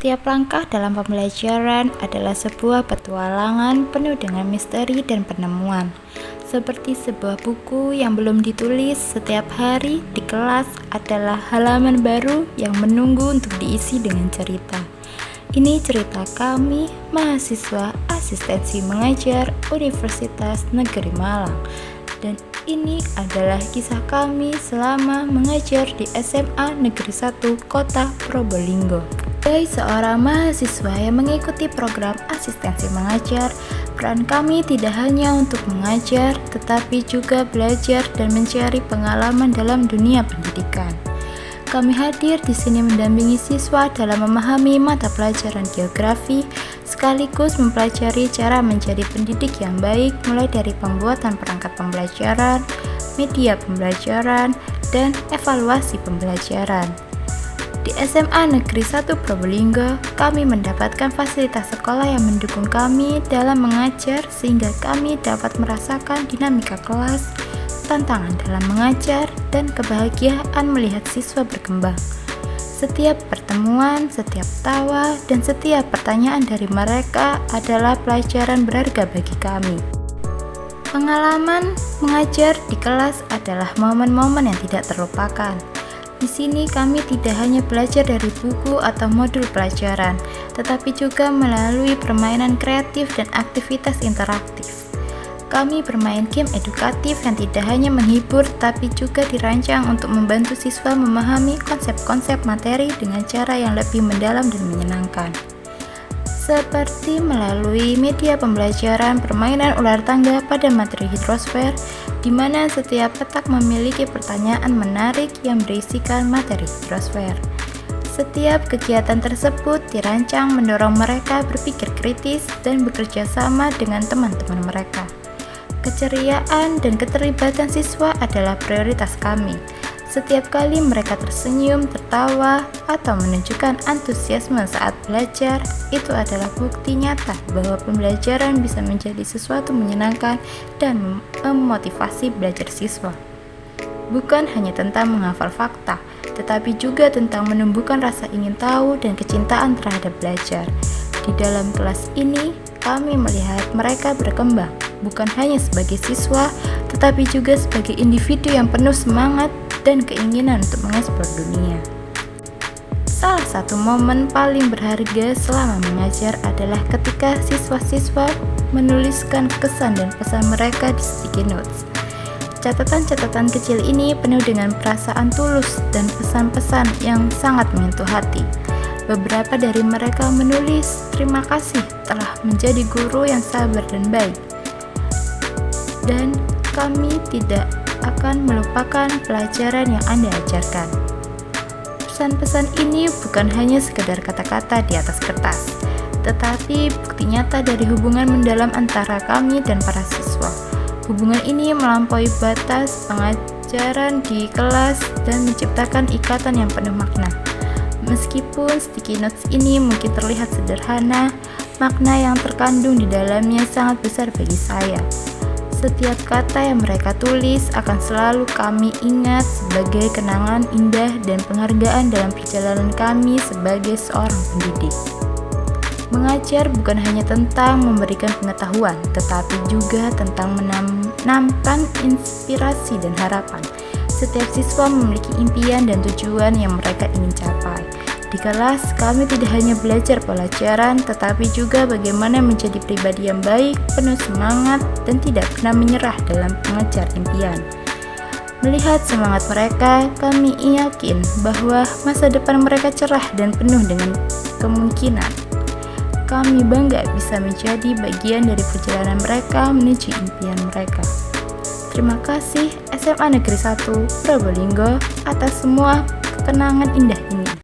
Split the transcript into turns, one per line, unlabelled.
Setiap langkah dalam pembelajaran adalah sebuah petualangan penuh dengan misteri dan penemuan. Seperti sebuah buku yang belum ditulis, setiap hari di kelas adalah halaman baru yang menunggu untuk diisi dengan cerita. Ini cerita kami, mahasiswa asistensi mengajar Universitas Negeri Malang. Dan ini adalah kisah kami selama mengajar di SMA Negeri 1 Kota Probolinggo. Sebagai seorang mahasiswa yang mengikuti program asistensi mengajar, peran kami tidak hanya untuk mengajar, tetapi juga belajar dan mencari pengalaman dalam dunia pendidikan. Kami hadir di sini mendampingi siswa dalam memahami mata pelajaran geografi, sekaligus mempelajari cara menjadi pendidik yang baik mulai dari pembuatan perangkat pembelajaran, media pembelajaran, dan evaluasi pembelajaran. Di SMA Negeri 1 Probolinggo, kami mendapatkan fasilitas sekolah yang mendukung kami dalam mengajar sehingga kami dapat merasakan dinamika kelas, tantangan dalam mengajar, dan kebahagiaan melihat siswa berkembang. Setiap pertemuan, setiap tawa, dan setiap pertanyaan dari mereka adalah pelajaran berharga bagi kami. Pengalaman mengajar di kelas adalah momen-momen yang tidak terlupakan. Di sini kami tidak hanya belajar dari buku atau modul pelajaran, tetapi juga melalui permainan kreatif dan aktivitas interaktif. Kami bermain game edukatif yang tidak hanya menghibur, tapi juga dirancang untuk membantu siswa memahami konsep-konsep materi dengan cara yang lebih mendalam dan menyenangkan. Seperti melalui media pembelajaran permainan ular tangga pada materi hidrosfer, di mana setiap petak memiliki pertanyaan menarik yang berisikan materi hidrosfer. Setiap kegiatan tersebut dirancang mendorong mereka berpikir kritis dan bekerja sama dengan teman-teman mereka. Keceriaan dan keterlibatan siswa adalah prioritas kami. Setiap kali mereka tersenyum, tertawa, atau menunjukkan antusiasme saat belajar, itu adalah bukti nyata bahwa pembelajaran bisa menjadi sesuatu menyenangkan dan memotivasi belajar siswa. Bukan hanya tentang menghafal fakta, tetapi juga tentang menumbuhkan rasa ingin tahu dan kecintaan terhadap belajar. Di dalam kelas ini, kami melihat mereka berkembang, bukan hanya sebagai siswa, tetapi juga sebagai individu yang penuh semangat dan keinginan untuk mengeksplor dunia. Salah satu momen paling berharga selama mengajar adalah ketika siswa-siswa menuliskan kesan dan pesan mereka di sticky notes. Catatan-catatan kecil ini penuh dengan perasaan tulus dan pesan-pesan yang sangat menyentuh hati. Beberapa dari mereka menulis, "Terima kasih telah menjadi guru yang sabar dan baik." Dan kami tidak akan melupakan pelajaran yang Anda ajarkan. Pesan-pesan ini bukan hanya sekedar kata-kata di atas kertas, tetapi bukti nyata dari hubungan mendalam antara kami dan para siswa. Hubungan ini melampaui batas pengajaran di kelas dan menciptakan ikatan yang penuh makna. Meskipun sticky notes ini mungkin terlihat sederhana, makna yang terkandung di dalamnya sangat besar bagi saya. Setiap kata yang mereka tulis akan selalu kami ingat sebagai kenangan indah dan penghargaan dalam perjalanan kami sebagai seorang pendidik. Mengajar bukan hanya tentang memberikan pengetahuan, tetapi juga tentang menanamkan inspirasi dan harapan. Setiap siswa memiliki impian dan tujuan yang mereka ingin capai. Di kelas, kami tidak hanya belajar pelajaran, tetapi juga bagaimana menjadi pribadi yang baik, penuh semangat, dan tidak pernah menyerah dalam mengejar impian. Melihat semangat mereka, kami yakin bahwa masa depan mereka cerah dan penuh dengan kemungkinan. Kami bangga bisa menjadi bagian dari perjalanan mereka menuju impian mereka. Terima kasih SMA Negeri 1 Probolinggo atas semua kenangan indah ini.